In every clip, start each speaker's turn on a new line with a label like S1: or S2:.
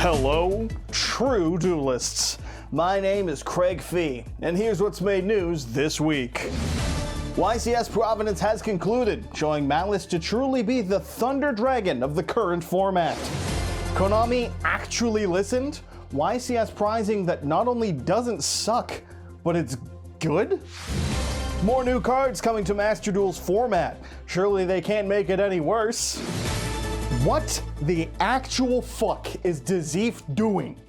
S1: Hello, true duelists. My name is Craig Fee, and here's what's made news this week. YCS Providence has concluded, showing Malice to truly be the Thunder Dragon of the current format. Konami actually listened, YCS prizing that not only doesn't suck, but it's good? More new cards coming to Master Duel's format. Surely they can't make it any worse. What the actual fuck is Dzeef doing?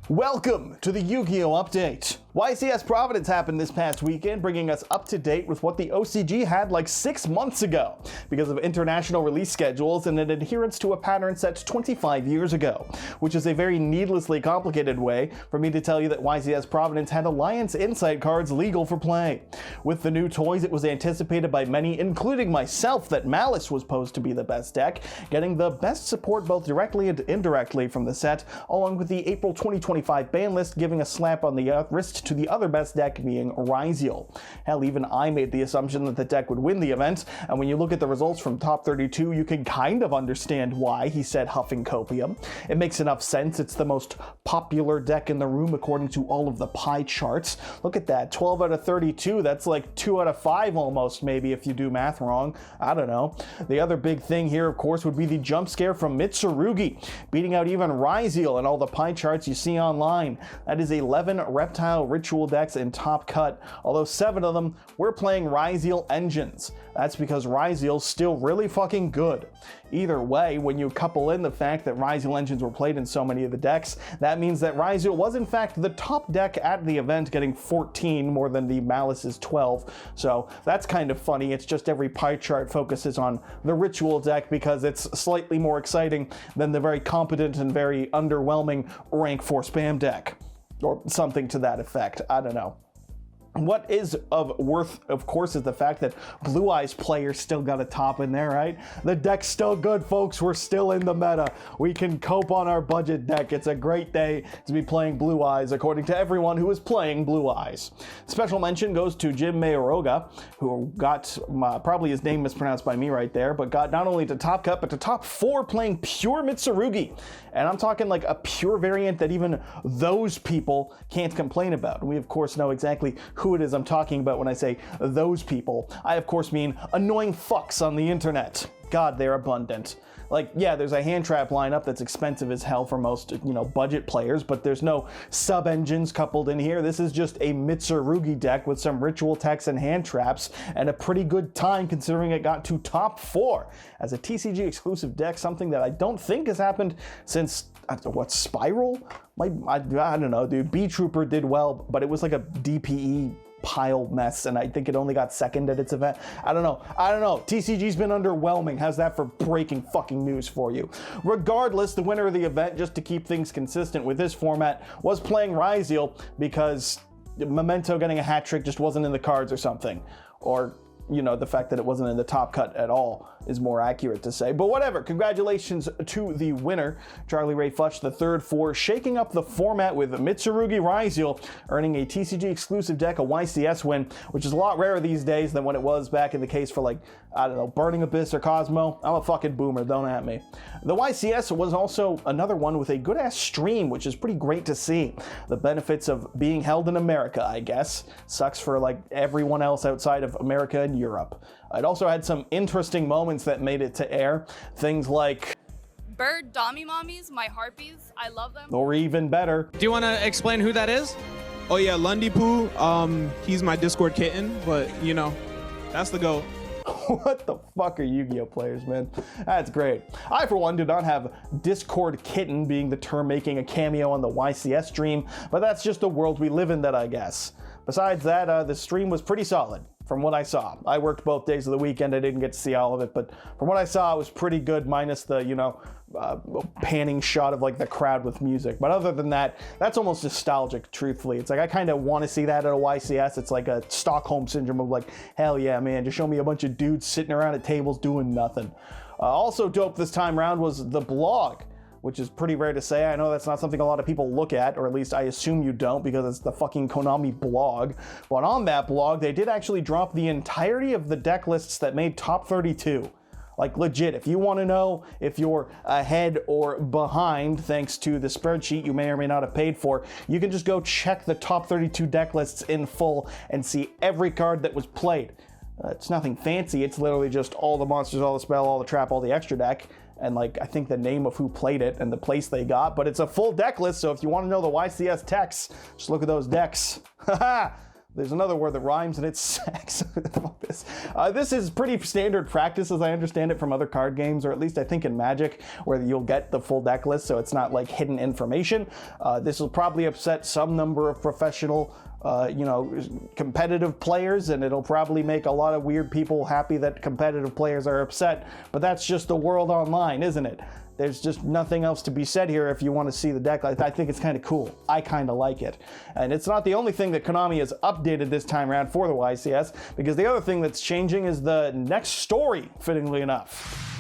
S1: Welcome to the Yu-Gi-Oh! Update. YCS Providence happened this past weekend, bringing us up to date with what the OCG had like 6 months ago because of international release schedules and an adherence to a pattern set 25 years ago, which is a very needlessly complicated way for me to tell you that YCS Providence had Alliance Insight cards legal for play. With the new toys, it was anticipated by many, including myself, that Malice was posed to be the best deck, getting the best support both directly and indirectly from the set, along with the April 2025 ban list giving a slap on the wrist to the other best deck being Ryziel. Hell, even I made the assumption that the deck would win the event, and when you look at the results from top 32, you can kind of understand why, he said, huffing copium. It makes enough sense. It's the most popular deck in the room according to all of the pie charts. Look at that, 12 out of 32, that's like 2 out of 5 almost, maybe, if you do math wrong. I don't know. The other big thing here, of course, would be the jump scare from Mitsurugi, beating out even Ryziel and all the pie charts you see online. That is 11 reptile ritual decks in top cut, although 7 of them were playing Ryziel engines. That's because Ryziel's still really fucking good. Either way, when you couple in the fact that Ryziel engines were played in so many of the decks, that means that Ryziel was in fact the top deck at the event, getting 14 more than the Malice's 12. So that's kind of funny. It's just every pie chart focuses on the ritual deck because it's slightly more exciting than the very competent and very underwhelming rank 4 spam deck. Or something to that effect. I don't know. What is of worth, of course, is the fact that Blue Eyes players still got a top in there, right? The deck's still good, folks. We're still in the meta. We can cope on our budget deck. It's a great day to be playing Blue Eyes, according to everyone who is playing Blue Eyes. Special mention goes to Jim Mayoroga, who got, probably his name mispronounced by me right there, but got not only to top cut, but to top 4 playing pure Mitsurugi. And I'm talking like a pure variant that even those people can't complain about. And we, of course, know exactly who it is I'm talking about when I say those people. I, of course, mean annoying fucks on the internet. God, they're abundant. Like, yeah, there's a hand trap lineup that's expensive as hell for most, budget players, but there's no sub-engines coupled in here. This is just a Mitsurugi deck with some ritual techs and hand traps, and a pretty good time considering it got to top 4 as a TCG exclusive deck, something that I don't think has happened since, what, Spiral? I don't know, dude. B-Trooper did well, but it was like a DPE pile mess, and I think it only got second at its event. I don't know. TCG's been underwhelming. How's that for breaking fucking news for you? Regardless, the winner of the event, just to keep things consistent with this format, was playing Ryziel because Memento getting a hat trick just wasn't in the cards or something. Or, the fact that it wasn't in the top cut at all is more accurate to say. But whatever, congratulations to the winner, Charlie Ray Futch III, for shaking up the format with Mitsurugi Ryziel, earning a TCG exclusive deck, a YCS win, which is a lot rarer these days than when it was back in the case for, like, I don't know, Burning Abyss or Cosmo. I'm a fucking boomer, don't at me. The YCS was also another one with a good-ass stream, which is pretty great to see. The benefits of being held in America, I guess. Sucks for, like, everyone else outside of America and Europe. It also had some interesting moments that made it to air. Things like
S2: Bird Dommy Mommies, my harpies, I love them.
S1: Or even better.
S3: Do you want to explain who that is?
S4: Oh yeah, Lundy Poo. He's my Discord kitten, but that's the GOAT.
S1: What the fuck are Yu-Gi-Oh players, man? That's great. I, for one, do not have Discord kitten being the term making a cameo on the YCS stream, but that's just the world we live in, that I guess. Besides that, the stream was pretty solid. From what I saw. I worked both days of the weekend. I didn't get to see all of it, but from what I saw, it was pretty good, minus the, panning shot of like the crowd with music. But other than that, that's almost nostalgic, truthfully. It's like, I kind of want to see that at a YCS. It's like a Stockholm syndrome of like, hell yeah, man, just show me a bunch of dudes sitting around at tables doing nothing. Also dope this time around was the blog, which is pretty rare to say. I know that's not something a lot of people look at, or at least I assume you don't, because it's the fucking Konami blog. But on that blog, they did actually drop the entirety of the deck lists that made top 32. Like legit, if you want to know if you're ahead or behind thanks to the spreadsheet you may or may not have paid for, you can just go check the top 32 deck lists in full and see every card that was played. It's nothing fancy, it's literally just all the monsters, all the spell, all the trap, all the extra deck, and like I think the name of who played it and the place they got, but it's a full deck list, so if you want to know the YCS techs, just look at those decks. Haha! There's another word that rhymes and it's sex. This is pretty standard practice as I understand it from other card games, or at least I think in Magic, where you'll get the full deck list, so it's not like hidden information. This will probably upset some number of professional competitive players, and it'll probably make a lot of weird people happy that competitive players are upset, but that's just the world online, isn't it? There's just nothing else to be said here if you want to see the deck. I think it's kind of cool. I kind of like it. And it's not the only thing that Konami has updated this time around for the YCS, because the other thing that's changing is the next story, fittingly enough.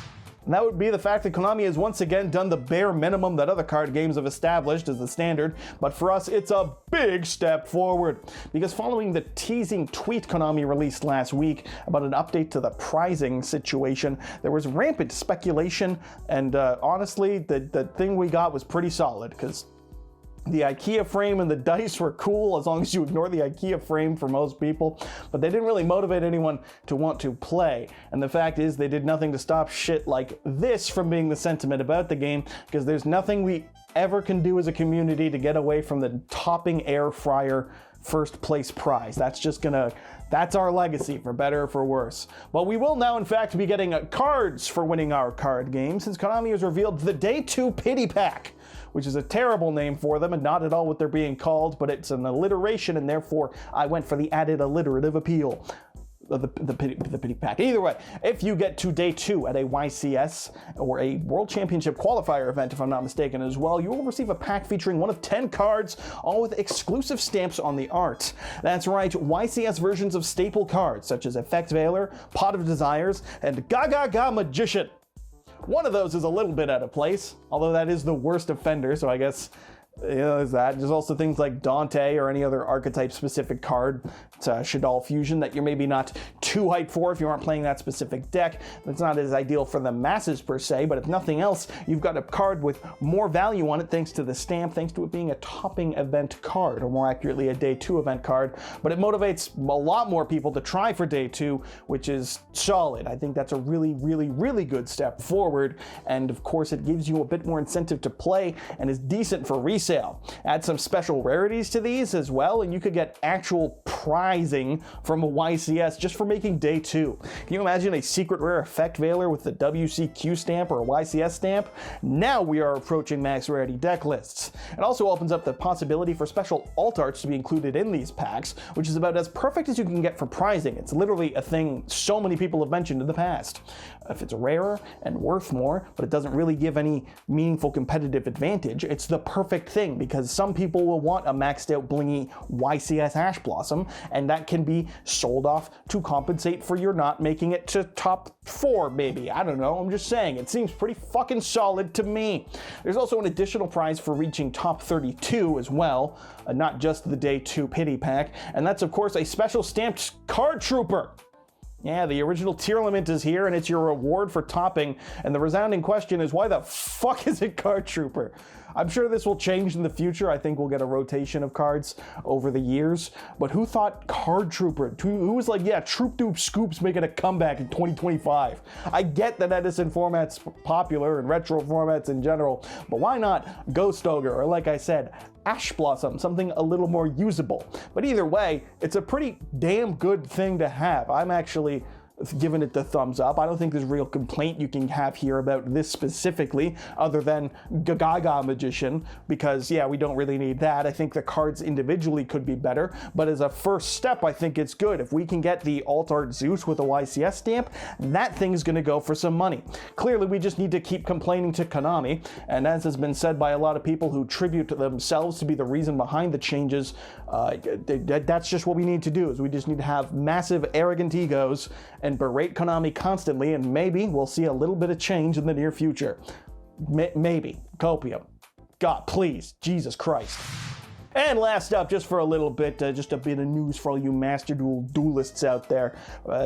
S1: And that would be the fact that Konami has once again done the bare minimum that other card games have established as the standard, but for us it's a big step forward. Because following the teasing tweet Konami released last week about an update to the prizing situation, there was rampant speculation, and honestly the thing we got was pretty solid, because the IKEA frame and the dice were cool as long as you ignore the IKEA frame for most people, but they didn't really motivate anyone to want to play. And the fact is they did nothing to stop shit like this from being the sentiment about the game, because there's nothing we ever can do as a community to get away from the topping air fryer first place prize. That's our legacy, for better or for worse. But we will now in fact be getting cards for winning our card game, since Konami has revealed the Day 2 Pity Pack, which is a terrible name for them and not at all what they're being called, but it's an alliteration, and therefore I went for the added alliterative appeal. The pity pack. Either way, if you get to Day 2 at a YCS or a World Championship qualifier event, if I'm not mistaken as well, you will receive a pack featuring one of 10 cards, all with exclusive stamps on the art. That's right, YCS versions of staple cards such as Effect Veiler, Pot of Desires, and Gaga Magician. One of those is a little bit out of place, although that is the worst offender, so I guess there's that. There's also things like Dante or any other archetype-specific card. It's Shadal Fusion that you're maybe not too hyped for if you aren't playing that specific deck. That's not as ideal for the masses per se, but if nothing else, you've got a card with more value on it thanks to the stamp, thanks to it being a topping event card, or more accurately a Day 2 event card. But it motivates a lot more people to try for Day 2, which is solid. I think that's a really, really, really good step forward, and of course it gives you a bit more incentive to play and is decent for resale. Add some special rarities to these as well, and you could get actual prizing from a YCS just for making Day 2. Can you imagine a secret rare Effect Veiler with the WCQ stamp or a YCS stamp? Now we are approaching max rarity deck lists. It also opens up the possibility for special alt arts to be included in these packs, which is about as perfect as you can get for prizing. It's literally a thing so many people have mentioned in the past. If it's rarer and worth more, but it doesn't really give any meaningful competitive advantage, it's the perfect thing, because some people will want a maxed out blingy YCS Ash Blossom, and that can be sold off to compensate for your not making it to top 4 maybe. I don't know, I'm just saying, it seems pretty fucking solid to me. There's also an additional prize for reaching top 32 as well, not just the Day 2 Pity Pack, and that's of course a special stamped card trooper. Yeah, the original tier limit is here, and it's your reward for topping, and the resounding question is, why the fuck is it Card Trooper? I'm sure this will change in the future. I think we'll get a rotation of cards over the years, but who thought Card Trooper? Who was like, yeah, Troop Doop Scoop's making a comeback in 2025? I get that Edison format's popular and retro formats in general, but why not Ghost Ogre, or like I said, Ash Blossom, something a little more usable. But either way, it's a pretty damn good thing to have. I'm actually giving it the thumbs up. I don't think there's real complaint you can have here about this specifically, other than Gaga Magician, because yeah, we don't really need that. I think the cards individually could be better, but as a first step, I think it's good. If we can get the Alt Art Zeus with a YCS stamp, that thing's gonna go for some money. Clearly, we just need to keep complaining to Konami, and as has been said by a lot of people who tribute to themselves to be the reason behind the changes, that's just what we need to do, is we just need to have massive arrogant egos and berate Konami constantly, and maybe we'll see a little bit of change in the near future. Maybe. Copium. God, please. Jesus Christ. And last up, just for a little bit, just a bit of news for all you Master Duel duelists out there.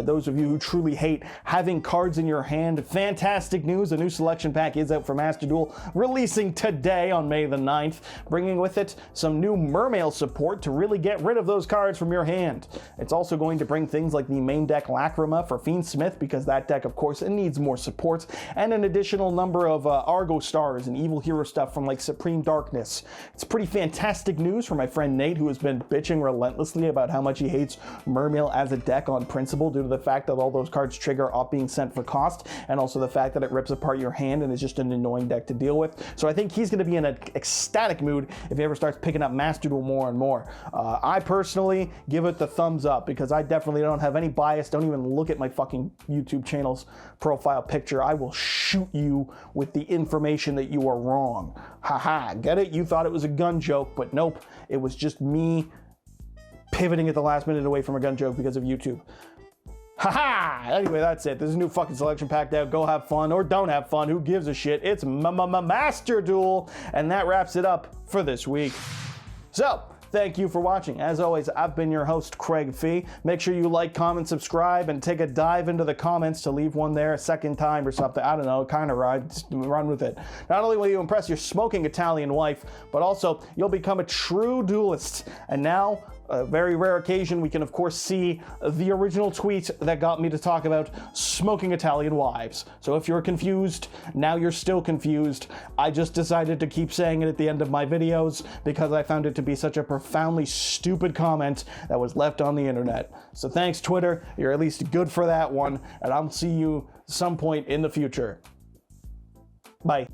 S1: Those of you who truly hate having cards in your hand, fantastic news. A new selection pack is out for Master Duel, releasing today on May the 9th, bringing with it some new Mermail support to really get rid of those cards from your hand. It's also going to bring things like the main deck Lacrima for Fiendsmith, because that deck, of course, it needs more support, and an additional number of Argo Stars and Evil Hero stuff from like Supreme Darkness. It's pretty fantastic news for my friend Nate, who has been bitching relentlessly about how much he hates Mermail as a deck on principle due to the fact that all those cards trigger off being sent for cost, and also the fact that it rips apart your hand and is just an annoying deck to deal with. So I think he's going to be in an ecstatic mood if he ever starts picking up Master Duel more and more. I personally give it the thumbs up because I definitely don't have any bias. Don't even look at my fucking YouTube channel's profile picture. I will shoot you with the information that you are wrong. Haha, get it? You thought it was a gun joke, but nope. It was just me pivoting at the last minute away from a gun joke because of YouTube. Haha! Anyway, that's it. There's a new fucking selection pack out. Go have fun or don't have fun. Who gives a shit? It's Master Duel. And that wraps it up for this week. So, thank you for watching. As always, I've been your host, Craig Fee. Make sure you like, comment, subscribe, and take a dive into the comments to leave one there a second time or something. I don't know, kind of run with it. Not only will you impress your smoking Italian wife, but also you'll become a true duelist. And now, a very rare occasion, we can of course see the original tweet that got me to talk about smoking Italian wives. So if you're confused, now you're still confused. I just decided to keep saying it at the end of my videos because I found it to be such a profoundly stupid comment that was left on the internet. So thanks, Twitter. You're at least good for that one, and I'll see you some point in the future. Bye.